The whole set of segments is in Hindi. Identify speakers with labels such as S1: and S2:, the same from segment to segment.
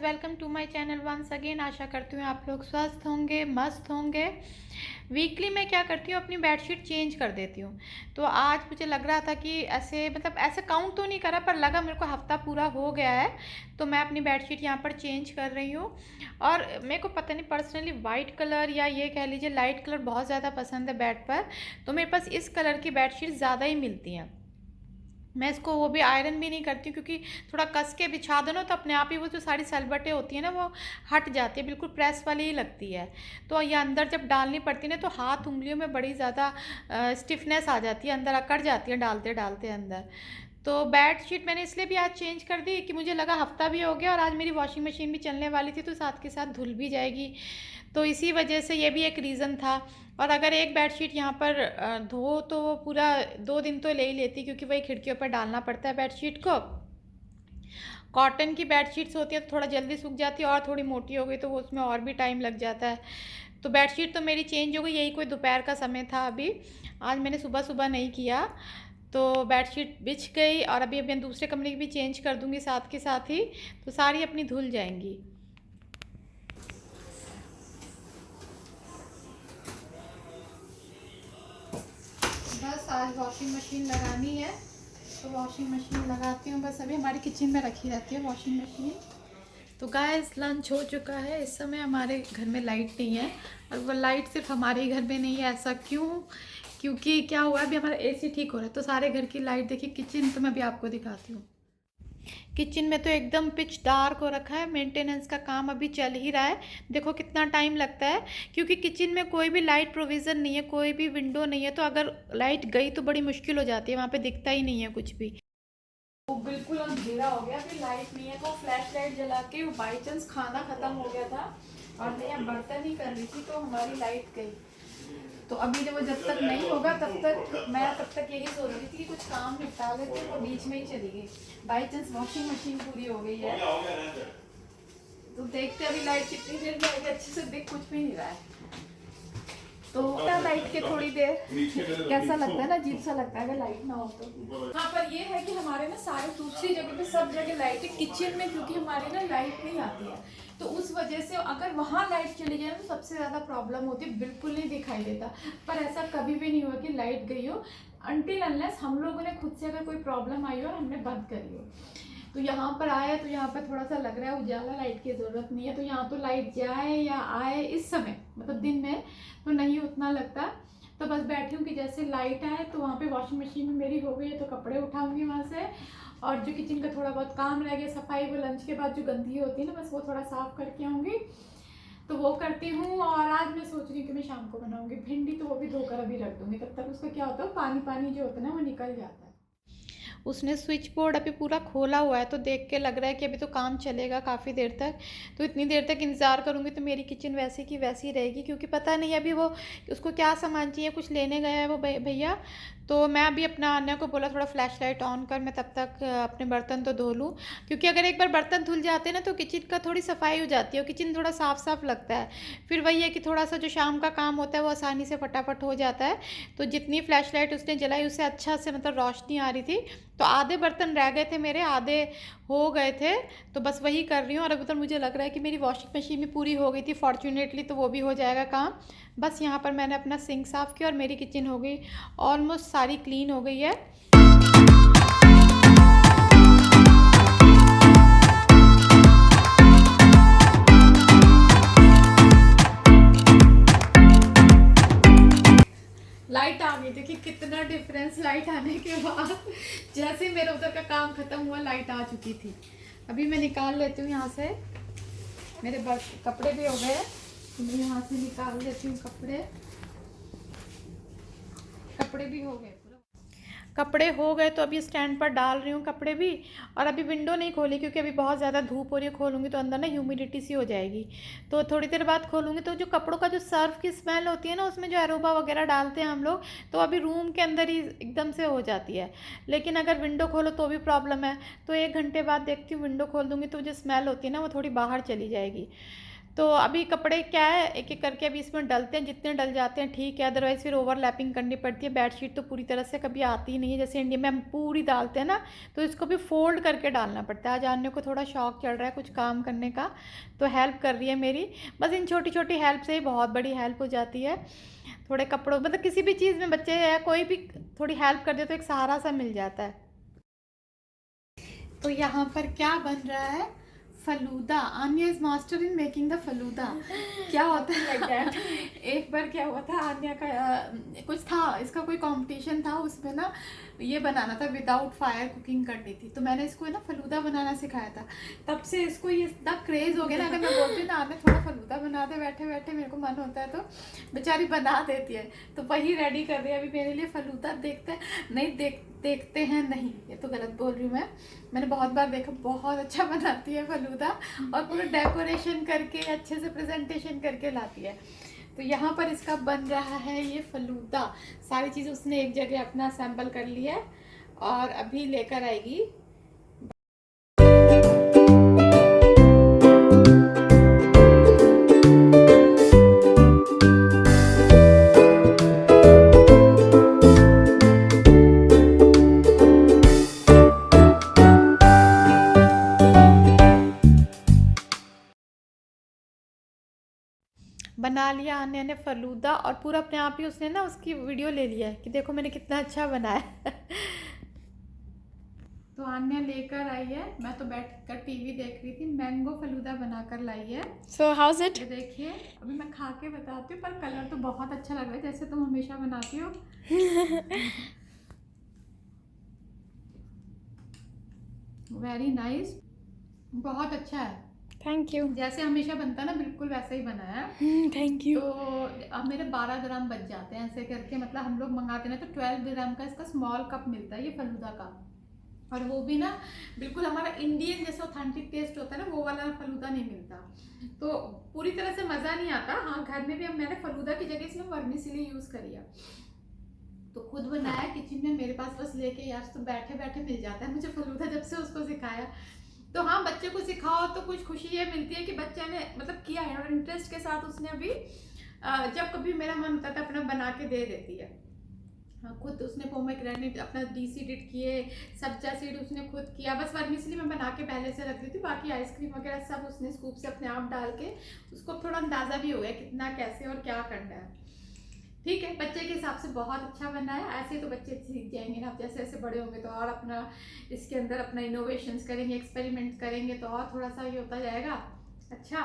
S1: Welcome to my channel once again. आशा करती हूँ आप लोग स्वस्थ होंगे, मस्त होंगे। वीकली मैं क्या करती हूँ, अपनी बेडशीट चेंज कर देती हूँ। तो आज मुझे लग रहा था कि ऐसे काउंट तो नहीं करा, पर लगा मेरे को हफ्ता पूरा हो गया है, तो मैं अपनी बेडशीट यहाँ पर चेंज कर रही हूँ। और मेरे को पता नहीं, पर्सनली वाइट कलर या ये कह लीजिए लाइट कलर बहुत ज़्यादा पसंद है बेड पर। तो मेरे पास इस कलर की बेडशीट ज़्यादा ही मिलती हैं। मैं इसको वो भी आयरन भी नहीं करती हूँ, क्योंकि थोड़ा कस के बिछा दो ना तो अपने आप ही वो जो सारी सलबटें होती हैं ना वो हट जाती है, बिल्कुल प्रेस वाली ही लगती है। तो ये अंदर जब डालनी पड़ती है ना तो हाथ उंगलियों में बड़ी ज़्यादा स्टिफनेस आ जाती है, अंदर अकड़ जाती है डालते डालते अंदर। तो बेड शीट मैंने इसलिए भी आज चेंज कर दी कि मुझे लगा हफ्ता भी हो गया और आज मेरी वॉशिंग मशीन भी चलने वाली थी, तो साथ के साथ धुल भी जाएगी। तो इसी वजह से ये भी एक रीज़न था। और अगर एक बेडशीट यहाँ पर धो तो वो पूरा 2 दिन तो ले ही लेती, क्योंकि वही खिड़कियों पर डालना पड़ता है बेडशीट को। कॉटन की बेडशीट्स होती है तो थोड़ा जल्दी सूख जाती है, और थोड़ी मोटी हो गई तो वो उसमें और भी टाइम लग जाता है। तो बेडशीट तो मेरी चेंज हो गई, यही कोई दोपहर का समय था अभी। आज मैंने सुबह सुबह नहीं किया। तो बेडशीट बिछ गई, और अभी मैं दूसरे कमरे की भी चेंज कर दूँगी साथ के साथ ही, तो सारी अपनी धुल जाएंगी। बस आज वॉशिंग मशीन लगानी है, तो वॉशिंग मशीन लगाती हूँ। बस अभी हमारी किचन में रखी रहती है वॉशिंग मशीन। तो गाइस लंच हो चुका है। इस समय हमारे घर में लाइट नहीं है, और वो लाइट सिर्फ हमारे ही घर में नहीं है। ऐसा क्यों? क्योंकि क्या हुआ, अभी हमारा एसी ठीक हो रहा है, तो सारे घर की लाइट देखिए। किचन तो मैं अभी आपको दिखाती हूँ। किचन में तो एकदम पिच डार्क हो रखा है। मेंटेनेंस का काम अभी चल ही रहा है। देखो कितना टाइम लगता है, क्योंकि किचन में कोई भी लाइट प्रोविज़न नहीं है, कोई भी विंडो नहीं है। तो अगर लाइट गई तो बड़ी मुश्किल हो जाती है, वहाँ पे दिखता ही नहीं है कुछ भी। वो बिल्कुल अंधेरा हो गया, अभी लाइट नहीं है। तो फ्लैश लाइट जला के, वो बाई चांस खाना ख़त्म हो गया था और मैं यहाँ बर्तन ही कर रही थी, तो हमारी लाइट गई। तो अभी जब तक नहीं होगा तब तक यही सोच रही थी कि कुछ काम निपटा लेते, तो बीच में ही चली गई। बाई चांस वॉशिंग मशीन पूरी हो गई है। तो देखते अभी लाइट कितनी देर में आएगी, अच्छे से देख कुछ भी नहीं रहा है। तो लाइट के थोड़ी देर कैसा लगता है ना, अजीब सा लगता है अगर लाइट ना हो तो। हाँ, पर ये है कि हमारे ना सारे दूसरी जगह पे सब जगह लाइट है। किचन में क्योंकि हमारी ना लाइट नहीं आती है, तो उस वजह से अगर वहाँ लाइट चली जाए तो सबसे ज़्यादा प्रॉब्लम होती है, बिल्कुल नहीं दिखाई देता। पर ऐसा कभी भी नहीं हुआ कि लाइट गई हो, अनटिल अनलेस हम लोगों ने खुद से अगर कोई प्रॉब्लम आई हो और हमने बंद करी हो। तो यहाँ पर आया तो यहाँ पर थोड़ा सा लग रहा है उजाला, लाइट की ज़रूरत नहीं है। तो यहाँ तो लाइट जाए या आए इस समय, मतलब दिन में तो नहीं उतना लगता। तो बस बैठी हूँ कि जैसे लाइट आए तो वहाँ पे वॉशिंग मशीन मेरी हो गई है, तो कपड़े उठाऊंगी वहाँ से। और जो किचन का थोड़ा बहुत काम रह गया, सफाई, वो लंच के बाद जो गंदगी होती है ना, बस वो थोड़ा साफ करके आऊँगी। तो वो करती हूँ। और आज मैं सोच रही हूँ कि मैं शाम को बनाऊँगी भिंडी, तो वो भी धोकर अभी रख दूँगी। तब तक उसका क्या होता है, पानी पानी जो होता है ना वो निकल जाता है। उसने स्विच बोर्ड अभी पूरा खोला हुआ है, तो देख के लग रहा है कि अभी तो काम चलेगा काफ़ी देर तक। तो इतनी देर तक इंतज़ार करूँगी तो मेरी किचन वैसी की वैसी रहेगी, क्योंकि पता नहीं अभी वो उसको क्या सामान चाहिए, कुछ लेने गया है वो भैया। तो मैं अभी अपना अन्य को बोला थोड़ा फ्लैश लाइट ऑन कर, मैं तब तक अपने बर्तन तो धो लूँ। क्योंकि अगर एक बार बर्तन धुल जाते हैं ना तो किचन का थोड़ी सफाई हो जाती है, और किचन थोड़ा साफ साफ लगता है। फिर वही है कि थोड़ा सा जो शाम का काम होता है वो आसानी से फटाफट हो जाता है। तो जितनी फ्लैश लाइट उसने जलाई उससे अच्छा से मतलब रोशनी आ रही थी। तो आधे बर्तन रह गए थे मेरे, आधे हो गए थे। तो बस वही कर रही हूँ। और अभी तो मुझे लग रहा है कि मेरी वॉशिंग मशीन भी पूरी हो गई थी फॉर्चुनेटली, तो वो भी हो जाएगा काम। बस यहाँ पर मैंने अपना सिंक साफ़ किया और मेरी किचन हो गई ऑलमोस्ट सारी क्लीन हो गई है। लाइट आ गई, देखिए कितना डिफरेंस लाइट आने के बाद। जैसे ही मेरे उधर का काम खत्म हुआ लाइट आ चुकी थी। अभी मैं निकाल लेती हूँ यहाँ से, मेरे कपड़े भी हो गए, तो मैं यहाँ से निकाल लेती हूँ कपड़े। कपड़े भी हो गए, कपड़े हो गए तो अभी स्टैंड पर डाल रही हूँ कपड़े भी। और अभी विंडो नहीं खोली, क्योंकि अभी बहुत ज़्यादा धूप हो रही है, खोलूँगी तो अंदर ना ह्यूमिडिटी सी हो जाएगी। तो थोड़ी देर बाद खोलूँगी तो जो कपड़ों का जो सर्फ की स्मेल होती है ना, उसमें जो एरोबा वगैरह डालते हैं हम लोग, तो अभी रूम के अंदर ही एकदम से हो जाती है। लेकिन अगर विंडो खोलो तो भी प्रॉब्लम है। तो 1 घंटे बाद देखती हूँ, विंडो खोल दूँगी तो जो स्मेल होती है ना वो थोड़ी बाहर चली जाएगी। तो अभी कपड़े क्या है, एक एक करके अभी इसमें डलते हैं, जितने डल जाते हैं ठीक है, अदरवाइज़ फिर ओवरलैपिंग करनी पड़ती है। बेडशीट तो पूरी तरह से कभी आती ही नहीं है, जैसे इंडिया में हम पूरी डालते हैं ना, तो इसको भी फोल्ड करके डालना पड़ता है। आज आने को थोड़ा शौक चढ़ रहा है कुछ काम करने का, तो हेल्प कर रही है मेरी। बस इन छोटी छोटी हेल्प से ही बहुत बड़ी हेल्प हो जाती है। थोड़े कपड़ों मतलब किसी भी चीज़ में बच्चे या कोई भी थोड़ी हेल्प कर दे तो एक सहारा सा मिल जाता है। तो यहाँ पर क्या बन रहा है, falooda. Aanya is master in making the falooda. क्या होता है like एक बार क्या हुआ था, आन्या का कुछ था, इसका कोई कंपटीशन था, उसमें ना ये बनाना था, विदाउट फायर कुकिंग करनी थी। तो मैंने इसको ना फलूदा बनाना सिखाया था। तब से इसको ये इतना क्रेज हो गया ना, अगर मैं बोलती हूँ ना आने थोड़ा फलूदा बना दे, बैठे बैठे मेरे को मन होता है तो बेचारी बना देती है। तो वही रेडी कर रही है अभी मेरे लिए फलूदा। देखते हैं नहीं, ये तो गलत बोल रही हूँ मैंने बहुत बार देखा, बहुत अच्छा बनाती है फलूदा, और पूरा डेकोरेशन करके अच्छे से प्रेजेंटेशन करके लाती है। तो यहाँ पर इसका बन रहा है ये फलूदा। सारी चीज़ उसने एक जगह अपना असेंबल कर लिया है और अभी लेकर आएगी। बना लिया आन्या ने फलूदा, और पूरा अपने आप ही उसने ना उसकी वीडियो ले लिया है कि देखो मैंने कितना अच्छा बनाया। तो आन्या लेकर आई है, मैं तो बैठकर टीवी देख रही थी, मैंगो फलूदा बनाकर लाई है।
S2: So how's it?
S1: ये देखिए अभी मैं खा के बताती हूँ, पर कलर तो बहुत अच्छा लग रहा है जैसे तुम हमेशा बनाती हो। वेरी नाइस, बहुत अच्छा है।
S2: Thank you.
S1: जैसे हमेशा बनता है ना, बिल्कुल वैसा ही बना है।
S2: Thank you.
S1: तो अब मेरे 12 ग्राम बच जाते हैं ऐसे करके, मतलब हम लोग मंगाते हैं तो 12 ग्राम का इसका स्मॉल कप मिलता है ये फलूदा का। और वो भी ना बिल्कुल हमारा इंडियन जैसा ऑथेंटिक टेस्ट होता है ना, वो वाला फलूदा नहीं मिलता, तो पूरी तरह से मज़ा नहीं आता। हाँ, घर में भी अब मैंने फलूदा की जगह इसमें वर्मिसेली यूज़ करी है, तो खुद बनाया किचन में मेरे पास, बस लेके यार तो बैठे बैठे मिल जाता है मुझे फलूदा, जब से उसको सिखाया। तो हाँ, बच्चे को सिखाओ तो कुछ खुशी ये मिलती है कि बच्चे ने मतलब किया है और इंटरेस्ट के साथ उसने अभी जब कभी मेरा मन होता था अपना बना के दे देती है। खुद उसने पोमेग्रेनेट अपना डीसीडेड किए, सब्जा सीड उसने खुद किया, बस वर्मिसली मैं बना के पहले से रख दी थी, बाकी आइसक्रीम वगैरह सब उसने स्कूप से अपने आप डाल के, उसको थोड़ा अंदाज़ा भी हो गया कितना कैसे और क्या करना है। ठीक है, बच्चे के हिसाब से बहुत अच्छा बना है। ऐसे तो बच्चे सीख जाएंगे ना, जैसे जैसे बड़े होंगे तो और अपना इसके अंदर अपना इनोवेशंस करेंगे, एक्सपेरिमेंट करेंगे, तो और थोड़ा सा ये होता जाएगा अच्छा,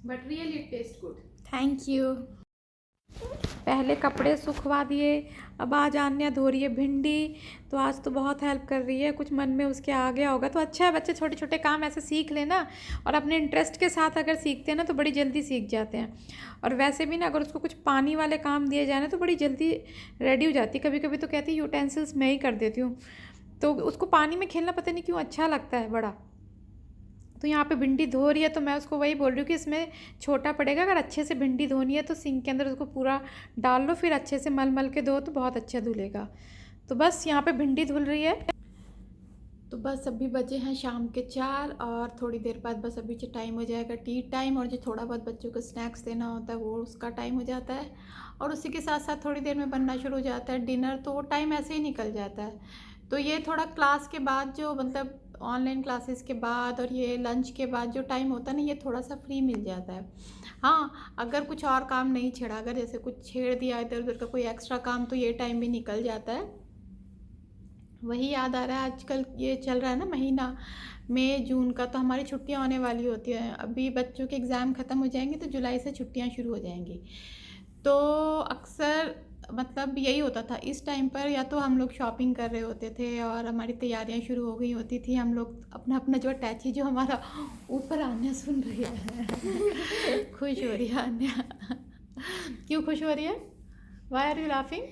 S1: but really taste good.
S2: Thank you.
S1: पहले कपड़े सुखवा दिए, अब आज आन्या धो रही है भिंडी, तो आज तो बहुत हेल्प कर रही है, कुछ मन में उसके आ गया होगा। तो अच्छा है बच्चे छोटे छोटे काम ऐसे सीख लेना, और अपने इंटरेस्ट के साथ अगर सीखते हैं ना तो बड़ी जल्दी सीख जाते हैं। और वैसे भी ना अगर उसको कुछ पानी वाले काम दिए जाए ना तो बड़ी जल्दी रेडी हो जाती है। कभी कभी तो कहती है यूटेंसिल्स मैं ही कर देती हूँ, तो उसको पानी में खेलना पता नहीं क्यों अच्छा लगता है बड़ा। तो यहाँ पे भिंडी धो रही है, तो मैं उसको वही बोल रही हूँ कि इसमें छोटा पड़ेगा, अगर अच्छे से भिंडी धोनी है तो सिंक के अंदर उसको पूरा डाल लो, फिर अच्छे से मल मल के धो तो बहुत अच्छा धुलेगा। तो बस यहाँ पे भिंडी धुल रही है। तो बस अभी बजे हैं शाम के 4, और थोड़ी देर बाद बस अभी जो टाइम हो जाएगा टी टाइम, और जो थोड़ा बहुत बच्चों को स्नैक्स देना होता है वो उसका टाइम हो जाता है, और उसी के साथ साथ थोड़ी देर में बनना शुरू हो जाता है डिनर, तो वो टाइम ऐसे ही निकल जाता है। तो ये थोड़ा क्लास के बाद जो मतलब ऑनलाइन क्लासेस के बाद और ये लंच के बाद जो टाइम होता है ना, ये थोड़ा सा फ्री मिल जाता है। हाँ, अगर कुछ और काम नहीं छेड़ा, अगर जैसे कुछ छेड़ दिया इधर उधर का कोई एक्स्ट्रा काम, तो ये टाइम भी निकल जाता है। वही याद आ रहा है, आजकल ये चल रहा है ना महीना मई जून का, तो हमारी छुट्टियां होने वाली होती हैं। अभी बच्चों के एग्ज़ाम ख़त्म हो जाएंगे तो जुलाई से छुट्टियां शुरू हो जाएंगी। तो अक्सर मतलब यही होता था इस टाइम पर, या तो हम लोग शॉपिंग कर रहे होते थे और हमारी तैयारियां शुरू हो गई होती थी, हम लोग अपना अपना जो अटैची जो हमारा ऊपर आन्या सुन रही है खुश हो रही है आन्या। क्यों खुश हो रही है? Why are you laughing?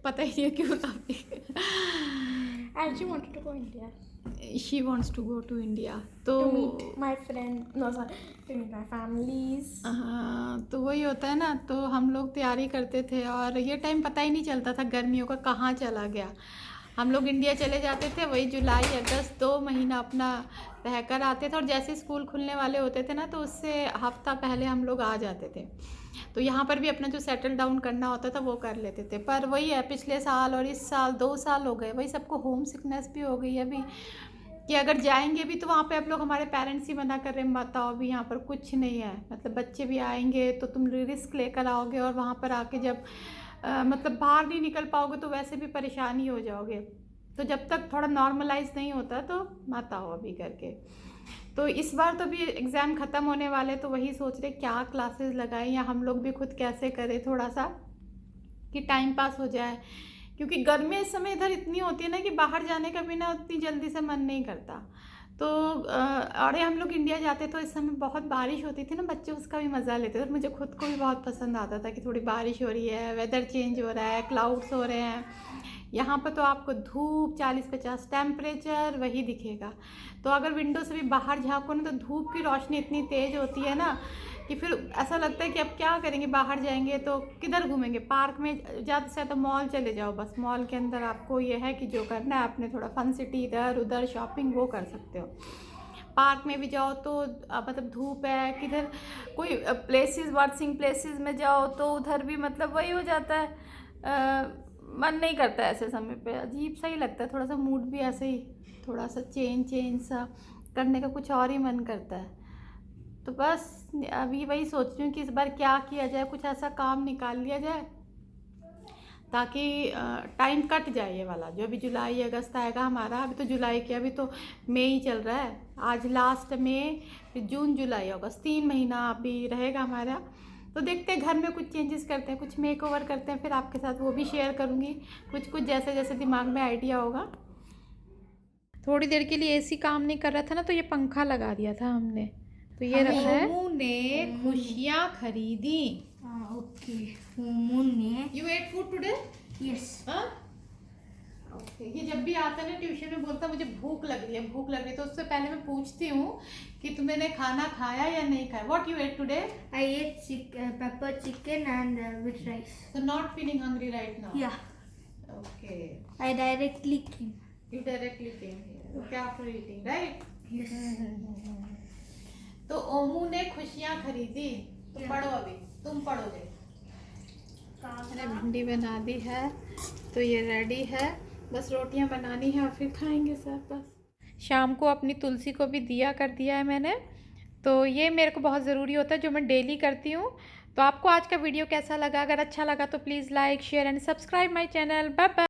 S1: पता ही नहीं क्यों laughing.
S2: I actually wanted to go India.
S1: She wants to go to India. तो
S2: To meet my friend, no sorry, to meet my families.
S1: हाँ, तो वही होता है ना, तो हम लोग तैयारी करते थे और ये टाइम पता ही नहीं चलता था गर्मियों का कहाँ चला गया। हम लोग इंडिया चले जाते थे, वही जुलाई अगस्त 2 महीना अपना रह कर आते थे, और जैसे स्कूल खुलने वाले होते थे ना तो उससे हफ्ता पहले हम लोग आ जाते थे। तो यहाँ पर भी अपना जो सेटल डाउन करना होता था वो कर लेते थे। पर वही है, पिछले साल और इस साल 2 साल हो गए, वही सबको होम सिकनेस भी हो गई है अभी, कि अगर जाएंगे भी तो वहाँ पे आप लोग, हमारे पेरेंट्स ही मना कर रहे हैं, मत आओ भी, यहाँ पर कुछ नहीं है। मतलब बच्चे भी आएंगे तो तुम रिस्क लेकर आओगे, और वहाँ पर आके जब मतलब बाहर नहीं निकल पाओगे तो वैसे भी परेशानी हो जाओगे। तो जब तक थोड़ा नॉर्मलाइज नहीं होता तो मत आओ अभी करके। तो इस बार तो भी एग्ज़ाम ख़त्म होने वाले, तो वही सोच रहे क्या क्लासेस लगाएं, या हम लोग भी खुद कैसे करें थोड़ा सा कि टाइम पास हो जाए। क्योंकि गर्मी इस समय इधर इतनी होती है ना कि बाहर जाने का भी ना उतनी जल्दी से मन नहीं करता। तो अरे हम लोग इंडिया जाते तो इस समय बहुत बारिश होती थी ना, बच्चे उसका भी मज़ा लेते थे, और मुझे खुद को भी बहुत पसंद आता था कि थोड़ी बारिश हो रही है, वेदर चेंज हो रहा है, क्लाउड्स हो रहे हैं। यहाँ पर तो आपको धूप 40-50 टेम्परेचर वही दिखेगा। तो अगर विंडो से भी बाहर झाँको ना तो धूप की रोशनी इतनी तेज़ होती है ना कि फिर ऐसा लगता है कि अब क्या करेंगे, बाहर जाएंगे तो किधर घूमेंगे, पार्क में ज़्यादा से ज़्यादा मॉल चले जाओ, बस मॉल के अंदर आपको ये है कि जो करना है आपने थोड़ा फन सिटी इधर उधर शॉपिंग वो कर सकते हो। पार्क में भी जाओ तो मतलब धूप है, किधर कोई प्लेसेस वाचिंग प्लेसेस में जाओ तो उधर भी मतलब वही हो जाता है, मन नहीं करता है ऐसे समय पे, अजीब सा ही लगता है, थोड़ा सा मूड भी ऐसे ही थोड़ा सा चेंज सा करने का कुछ और ही मन करता है। तो बस अभी वही सोच रही हूँ कि इस बार क्या किया जाए, कुछ ऐसा काम निकाल लिया जाए ताकि टाइम कट जाए ये वाला, जो अभी जुलाई अगस्त आएगा हमारा। अभी तो जुलाई के, अभी तो मई ही चल रहा है, आज लास्ट में, फिर जून जुलाई अगस्त 3 महीना अभी रहेगा हमारा। तो देखते हैं, घर में कुछ चेंजेस करते हैं, कुछ मेक ओवर करते हैं, फिर आपके साथ वो भी शेयर करूँगी, कुछ जैसे जैसे दिमाग में आइडिया होगा। थोड़ी देर के लिए एसी काम नहीं कर रहा था ना, तो ये पंखा लगा दिया था हमने, तो ये रखा है। ओमू ने खुशियाँ खरीदी।
S2: ओके ने
S1: you ate food today?
S2: Yes.
S1: Okay, ये जब भी आता है ना ट्यूशन में बोलता मुझे भूख लग रही है, भूख लग रही है, तो उससे पहले मैं पूछती हूँ कि तुमने खाना खाया या नहीं खाया। What you ate today?
S2: I ate pepper chicken and with rice.
S1: So not feeling hungry right now?
S2: Yeah.
S1: Okay,
S2: I directly came.
S1: You directly came here okay after eating right?
S2: Yes.
S1: तो ओमू ने खुशियाँ खरीदी। तो पढ़ो, अभी तुम पढ़ोगे। मैंने भिंडी बना दी है, तो ये रेडी है, बस रोटियां बनानी है और फिर खाएंगे सब। बस शाम को अपनी तुलसी को भी दिया कर दिया है मैंने, तो ये मेरे को बहुत ज़रूरी होता है जो मैं डेली करती हूँ। तो आपको आज का वीडियो कैसा लगा? अगर अच्छा लगा तो please like share and subscribe my channel. Bye bye.